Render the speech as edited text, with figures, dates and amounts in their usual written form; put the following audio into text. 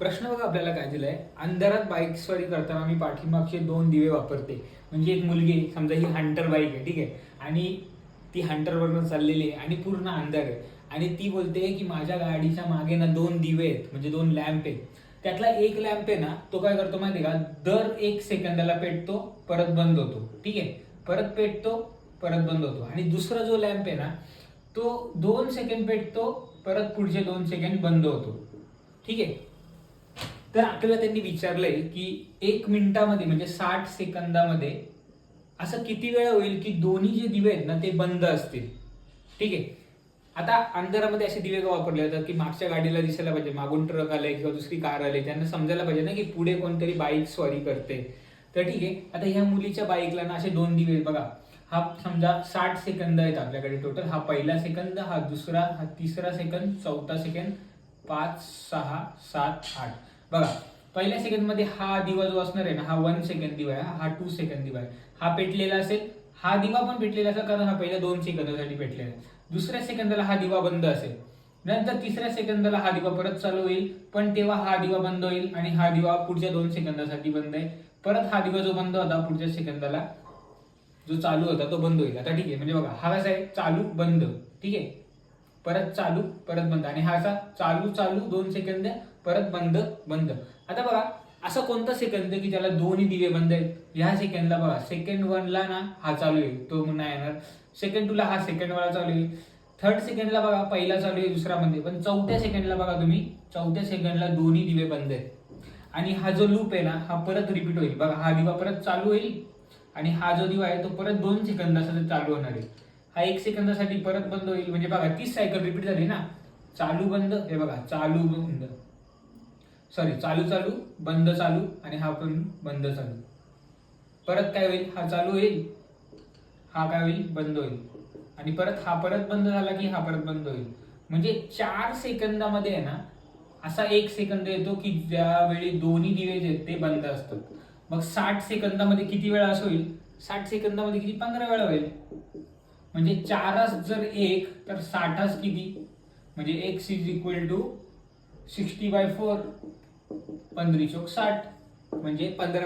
प्रश्न बघा आपल्याला काय दिलाय, अंधारात बाईक स्वारी करताना मी पाठीमागचे 2 दिवे वापरते. म्हणजे एक मुलगी समजा ही हंटर बाईक आहे, ठीक आहे, आणि ती हंटरवरनं चाललेली आहे आणि पूर्ण अंधार आहे आणि ती बोलते की माझ्या गाडीच्या मागे ना 2 दिवे आहेत, म्हणजे 2 लॅम्प आहेत. त्यातला एक लॅम्प आहे ना, तो काय करतो माहिती आहे का, दर 1 सेकंदाला पेटतो, परत बंद होतो, ठीक आहे, परत पेटतो, परत बंद होतो. आणि दुसरा जो लॅम्प आहे ना, तो 2 सेकंद पेटतो, परत पुढचे 2 सेकंद बंद होतो, ठीक आहे. तर आपल्याला त्यांनी विचारलंय की 1 मिनिटामध्ये म्हणजे 60 सेकंदामध्ये असं किती वेळा होईल की दोन्ही जे दिवे आहेत ना ते बंद असतील, ठीक आहे. आता अंधारामध्ये असे दिवे का वापरले जातात की मागच्या गाडीला दिसायला पाहिजे, मागून ट्रक आलाय किंवा दुसरी कार आली, त्यांना समजायला पाहिजे ना की पुढे कोणतरी बाईक स्वारी करते. तर ठीक आहे, आता ह्या मुलीच्या बाईकला ना असे 2 दिवे आहेत बघा. हा समजा 60 सेकंद आहेत आपल्याकडे टोटल. हा पहिला सेकंद, हा दुसरा, हा तिसरा सेकंद, चौथा सेकंद, 5, 6, 7, 8. बघा, पहिल्या सेकंद मध्ये हा दिवा जो असणार आहे ना, हा 1 सेकंद दिवा आहे, हा 2 सेकंद दिवा आहे. हा पेटलेला असेल, हा दिवा पण पेटलेला असेल कारण हा पहिल्या 2 सेकंदासाठी पेटलेला आहे. दुसऱ्या सेकंदाला हा दिवा बंद असेल, नंतर तिसऱ्या सेकंदाला हा दिवा परत चालू होईल, पण तेव्हा हा दिवा बंद होईल आणि हा दिवा पुढच्या 2 सेकंदासाठी बंद आहे. परत हा दिवा जो बंद होता पुढच्या सेकंदाला जो चालू होता तो बंद होईल. आता ठीक आहे, म्हणजे बघा हा कसा आहे, चालू बंद, ठीक आहे, परत चालू परत बंद, आणि हा असा चालू चालू 2 सेकंद परत बंद बंद. आता बघा, असा कोणता सेकंद आहे की त्याला दोन्ही दिवे बंद आहेत? ह्या सेकंदला बघा, सेकंड 1 ला ना हा चालू आहे, तो नाही येणार. सेकंड 2 ला हा सेकंड वाला चालू आहे. थर्ड सेकंडला बघा पहिला चालू आहे, दुसरा बंद आहे. पण चौथ्या सेकंडला बघा तुम्ही, चौथ्या सेकंडला दोन्ही दिवे बंद आहेत. आणि हा जो लूप आहे ना, हा परत रिपीट होईल बघा. हा दिवा परत चालू होईल आणि हा जो दिवा आहे तो परत 2 सेकंदासाठी चालू होणार आहे. हा 1 सेकंदासाठी परत बंद होईल. म्हणजे बघा 30 सायकल रिपीट झाली ना, चालू बंद, हे बघा चालू बंद, सॉरी चालू चालू बंद चालू, आणि हा पण बंद चालू. परत काय होईल, हा चालू होईल, हा काय होईल, बंद होईल, आणि परत हा परत बंद झाला की हा परत बंद होईल. म्हणजे 4 सेकंदामध्ये आहे ना, असा 1 सेकंद येतो की ज्यावेळी दोन्ही दिवे जे आहेत ते बंद असतात. मग 60 सेकंदामध्ये किती वेळा असं होईल? 60 सेकंदामध्ये किती? 15 वेळा होईल. म्हणजे 4 जर 1 तर 60 किती? म्हणजे x इज इक्वल टू 60/4, 15 चोक 60, म्हणजे 15